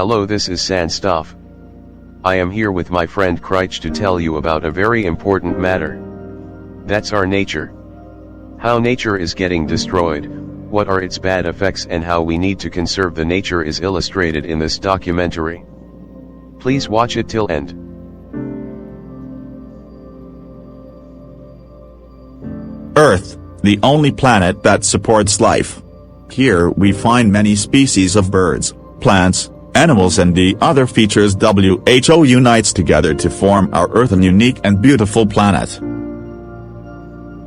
Hello, this is sanstav. I am here with my friend Kritesh to tell you about a very important matter. That's our nature. How nature is getting destroyed, what are its bad effects, and how we need to conserve the nature is illustrated in this documentary. Please watch it till end. Earth, the only planet that supports life. Here we find many species of birds, plants, animals and the other features WHO unites together to form our Earth, a unique and beautiful planet.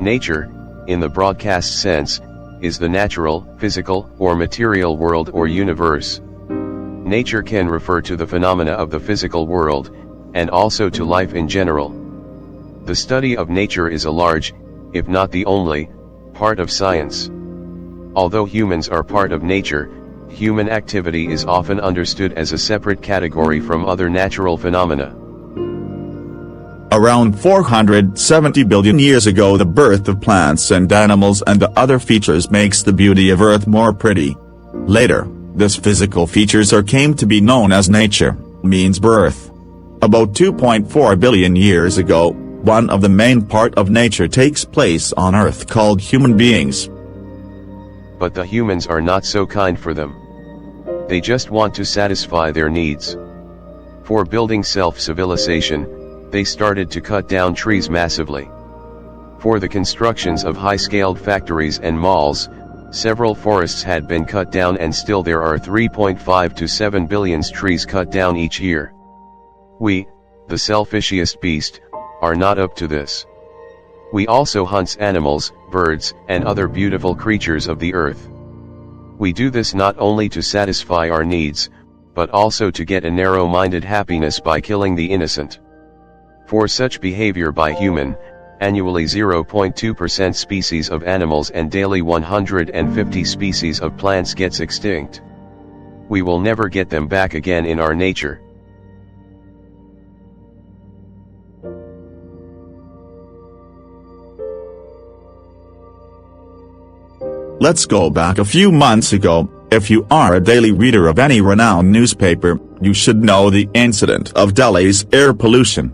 Nature, in the broadcast sense, is the natural, physical, or material world or universe. Nature can refer to the phenomena of the physical world, and also to life in general. The study of nature is a large, if not the only, part of science. Although humans are part of nature, human activity is often understood as a separate category from other natural phenomena. Around 470 billion years ago, the birth of plants and animals and the other features makes the beauty of Earth more pretty. Later, these physical features came to be known as nature, means birth. About 2.4 billion years ago, one of the main part of nature takes place on Earth called human beings. But the humans are not so kind for them. They just want to satisfy their needs. For building self-civilization, they started to cut down trees massively. For the constructions of high-scaled factories and malls, several forests had been cut down, and still there are 3.5 to 7 billion trees cut down each year. We, the selfishest beast, are not up to this. We also hunt animals, birds, and other beautiful creatures of the earth. We do this not only to satisfy our needs, but also to get a narrow-minded happiness by killing the innocent. For such behavior by human, annually 0.2% species of animals and daily 150 species of plants gets extinct. We will never get them back again in our nature. Let's go back a few months ago. If you are a daily reader of any renowned newspaper, you should know the incident of Delhi's air pollution.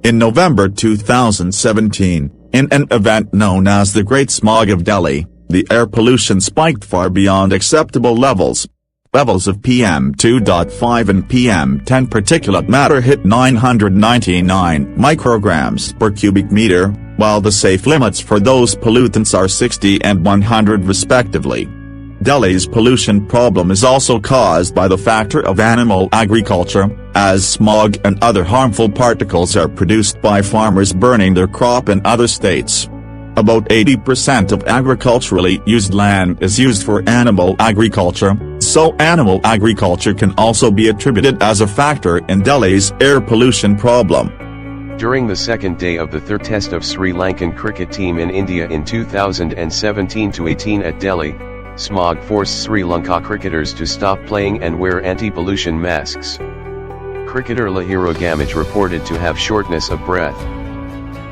In November 2017, in an event known as the Great Smog of Delhi, the air pollution spiked far beyond acceptable levels. Levels of PM2.5 and PM10 particulate matter hit 999 micrograms per cubic meter, while the safe limits for those pollutants are 60 and 100 respectively. Delhi's pollution problem is also caused by the factor of animal agriculture, as smog and other harmful particles are produced by farmers burning their crop in other states. About 80% of agriculturally used land is used for animal agriculture, so animal agriculture can also be attributed as a factor in Delhi's air pollution problem. During the second day of the third test of Sri Lankan cricket team in India in 2017-18 at Delhi, smog forced Sri Lanka cricketers to stop playing and wear anti-pollution masks. Cricketer Lahiro Gamage reported to have shortness of breath.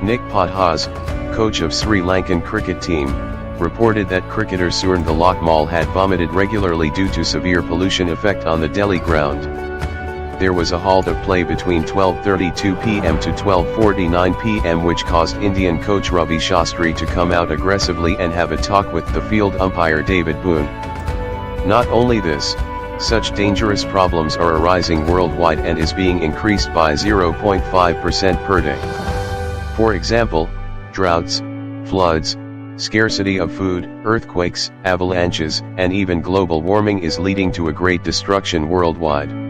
Nick Padhas, coach of Sri Lankan cricket team, reported that cricketer Surendra Lakmal had vomited regularly due to severe pollution effect on the Delhi ground. There was a halt of play between 12:32 p.m. to 12:49 p.m. which caused Indian coach Ravi Shastri to come out aggressively and have a talk with the field umpire David Boone. Not only this, such dangerous problems are arising worldwide and is being increased by 0.5% per day. For example, droughts, floods, scarcity of food, earthquakes, avalanches, and even global warming is leading to a great destruction worldwide.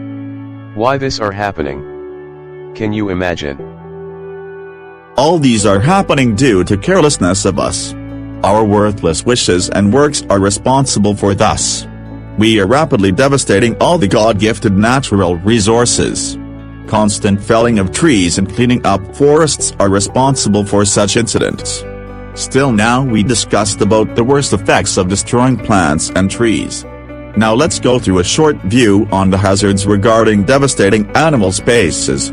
Why this are happening? Can you imagine? All these are happening due to carelessness of us. Our worthless wishes and works are responsible for this. We are rapidly devastating all the God-gifted natural resources. Constant felling of trees and cleaning up forests are responsible for such incidents. Still, now we discussed about the worst effects of destroying plants and trees. Now let's go through a short view on the hazards regarding devastating animal species.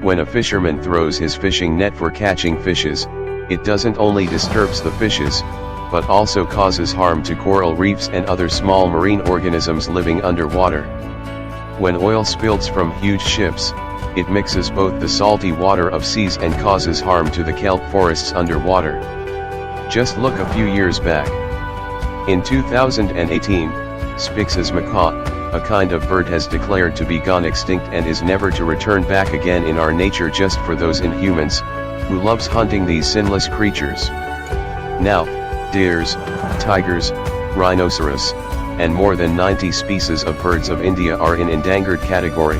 When a fisherman throws his fishing net for catching fishes, it doesn't only disturbs the fishes, but also causes harm to coral reefs and other small marine organisms living underwater. When oil spills from huge ships, it mixes both the salty water of seas and causes harm to the kelp forests underwater. Just look a few years back. In 2018, Spix's macaw, a kind of bird, has declared to be gone extinct and is never to return back again in our nature, just for those inhumans who loves hunting these sinless creatures. Now, deers, tigers, rhinoceros, and more than 90 species of birds of India are in endangered category.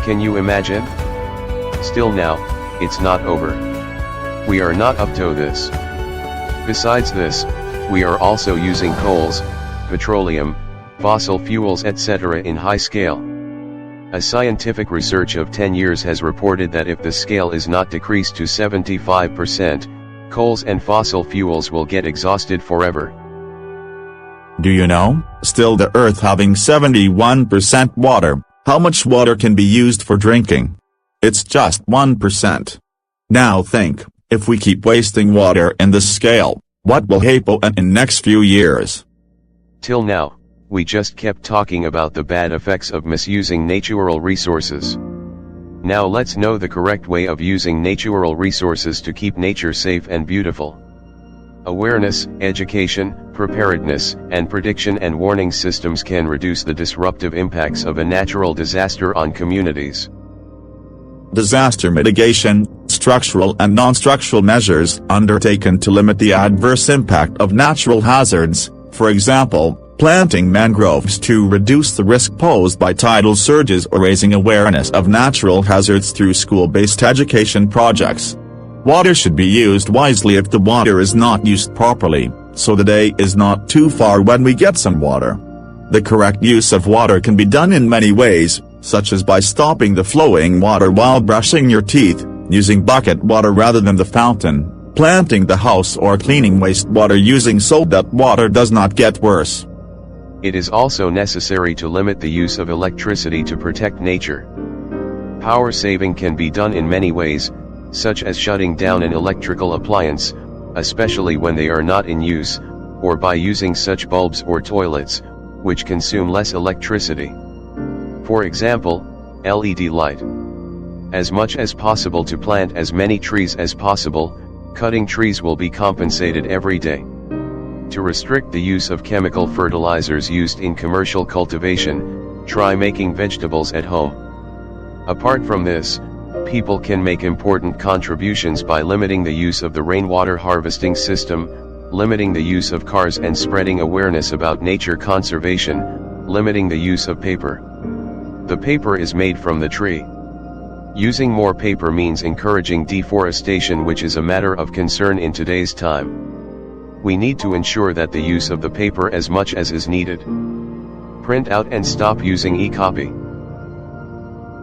Can you imagine? Still now, it's not over. We are not up to this. Besides this, we are also using coals, petroleum, fossil fuels etc. in high scale. A scientific research of 10 years has reported that if the scale is not decreased to 75%, coals and fossil fuels will get exhausted forever. Do you know, still the Earth having 71% water, how much water can be used for drinking? It's just 1%. Now think, if we keep wasting water in this scale, what will happen in next few years? Till now, we just kept talking about the bad effects of misusing natural resources. Now let's know the correct way of using natural resources to keep nature safe and beautiful. Awareness, education, preparedness, and prediction and warning systems can reduce the disruptive impacts of a natural disaster on communities. Disaster mitigation, structural and non-structural measures undertaken to limit the adverse impact of natural hazards, for example, planting mangroves to reduce the risk posed by tidal surges or raising awareness of natural hazards through school-based education projects. Water should be used wisely if the water is not used properly, so the day is not too far when we get some water. The correct use of water can be done in many ways, such as by stopping the flowing water while brushing your teeth, using bucket water rather than the fountain, planting the house or cleaning wastewater using so that water does not get worse. It is also necessary to limit the use of electricity to protect nature. Power saving can be done in many ways, such as shutting down an electrical appliance, especially when they are not in use, or by using such bulbs or toilets, which consume less electricity. For example, LED light. As much as possible to plant as many trees as possible, cutting trees will be compensated every day. To restrict the use of chemical fertilizers used in commercial cultivation, try making vegetables at home. Apart from this, people can make important contributions by limiting the use of the rainwater harvesting system, limiting the use of cars and spreading awareness about nature conservation, limiting the use of paper. The paper is made from the tree. Using more paper means encouraging deforestation, which is a matter of concern in today's time. We need to ensure that the use of the paper as much as is needed. Print out and stop using e-copy.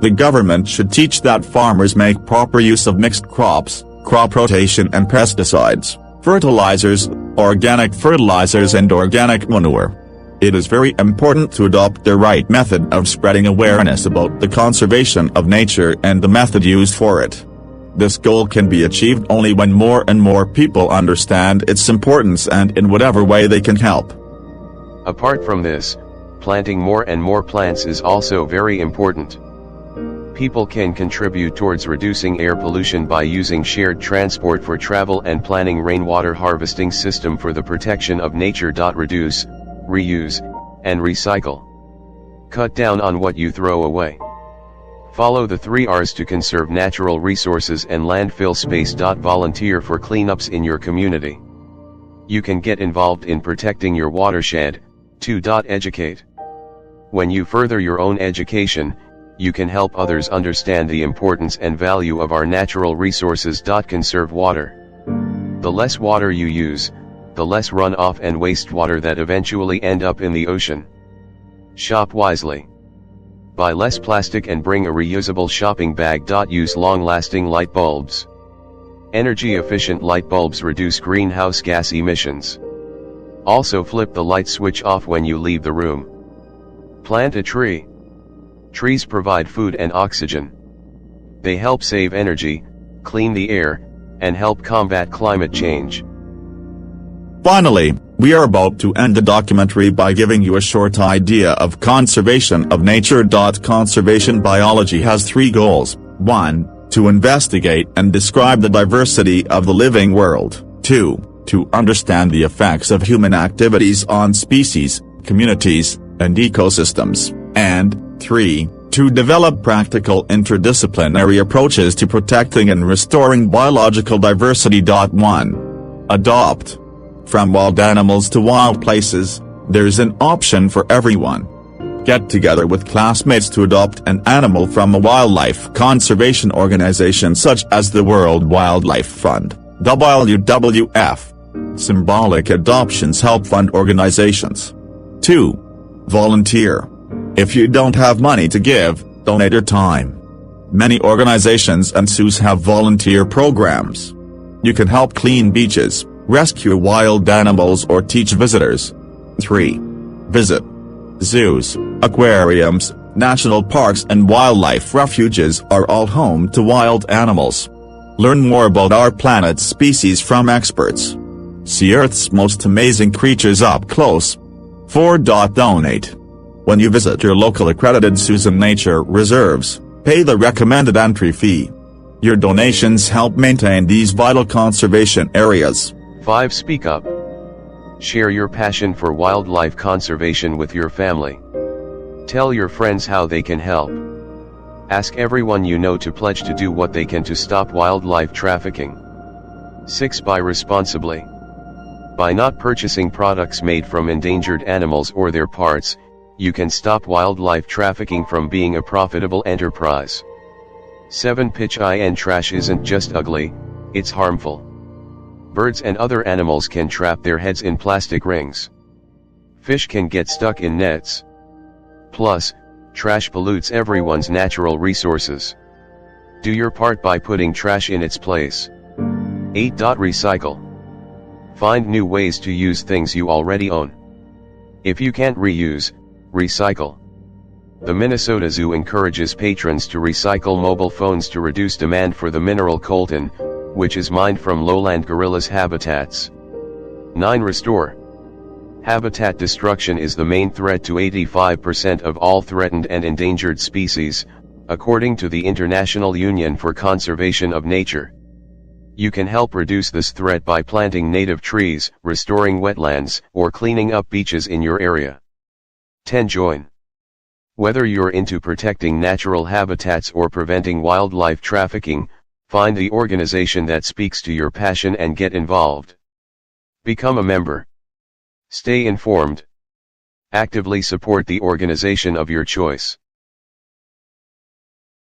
The government should teach that farmers make proper use of mixed crops, crop rotation and pesticides, fertilizers, organic fertilizers and organic manure. It is very important to adopt the right method of spreading awareness about the conservation of nature and the method used for it. This goal can be achieved only when more and more people understand its importance and in whatever way they can help. Apart from this, planting more and more plants is also very important. People can contribute towards reducing air pollution by using shared transport for travel and planning rainwater harvesting system for the protection of nature. Reduce, reuse, and recycle. Cut down on what you throw away. Follow the 3 R's to conserve natural resources and landfill space. Volunteer for cleanups in your community. You can get involved in protecting your watershed. 2. Educate. When you further your own education, you can help others understand the importance and value of our natural resources. Conserve water. The less water you use, the less runoff and wastewater that eventually end up in the ocean. Shop wisely. Buy less plastic and bring a reusable shopping bag. Use long-lasting light bulbs. Energy-efficient light bulbs reduce greenhouse gas emissions. Also flip the light switch off when you leave the room. Plant a tree. Trees provide food and oxygen. They help save energy, clean the air, and help combat climate change. Finally, We are about to end the documentary by giving you a short idea of conservation of nature. Conservation biology has three goals: 1. To investigate and describe the diversity of the living world, 2. To understand the effects of human activities on species, communities, and ecosystems, and 3. To develop practical interdisciplinary approaches to protecting and restoring biological diversity. 1. Adopt. From wild animals to wild places, there's an option for everyone. Get together with classmates to adopt an animal from a wildlife conservation organization such as the World Wildlife Fund, WWF. Symbolic adoptions help fund organizations. 2. Volunteer. If you don't have money to give, donate your time. Many organizations and zoos have volunteer programs. You can help clean beaches, rescue wild animals, or teach visitors. 3. Visit. Zoos, aquariums, national parks and wildlife refuges are all home to wild animals. Learn more about our planet's species from experts. See Earth's most amazing creatures up close. 4. Donate. When you visit your local accredited zoos and nature reserves, pay the recommended entry fee. Your donations help maintain these vital conservation areas. 5. Speak up. Share your passion for wildlife conservation with your family. Tell your friends how they can help. Ask everyone you know to pledge to do what they can to stop wildlife trafficking. 6. Buy responsibly. By not purchasing products made from endangered animals or their parts, you can stop wildlife trafficking from being a profitable enterprise. 7. Pitch in. Trash isn't just ugly, it's harmful. Birds and other animals can trap their heads in plastic rings. Fish can get stuck in nets. Plus, trash pollutes everyone's natural resources. Do your part by putting trash in its place. 8. Recycle. Find new ways to use things you already own. If you can't reuse, recycle. The Minnesota Zoo encourages patrons to recycle mobile phones to reduce demand for the mineral coltan, which is mined from lowland gorillas' habitats. 9. Restore. Habitat destruction is the main threat to 85% of all threatened and endangered species, according to the International Union for Conservation of Nature. You can help reduce this threat by planting native trees, restoring wetlands, or cleaning up beaches in your area. 10. Join. Whether you're into protecting natural habitats or preventing wildlife trafficking, find the organization that speaks to your passion and get involved. Become a member. Stay informed. Actively support the organization of your choice.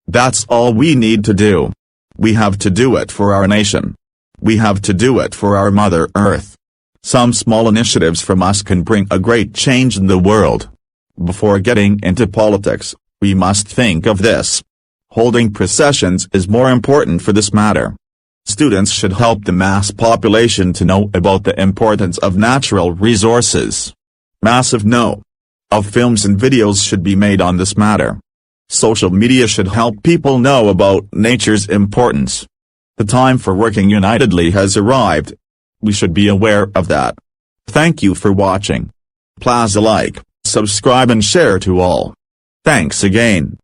That's all we need to do. We have to do it for our nation. We have to do it for our Mother Earth. Some small initiatives from us can bring a great change in the world. Before getting into politics, we must think of this. Holding processions is more important for this matter. Students should help the mass population to know about the importance of natural resources. Massive no. Of films and videos should be made on this matter. Social media should help people know about nature's importance. The time for working unitedly has arrived. We should be aware of that. Thank you for watching. Please like, subscribe and share to all. Thanks again.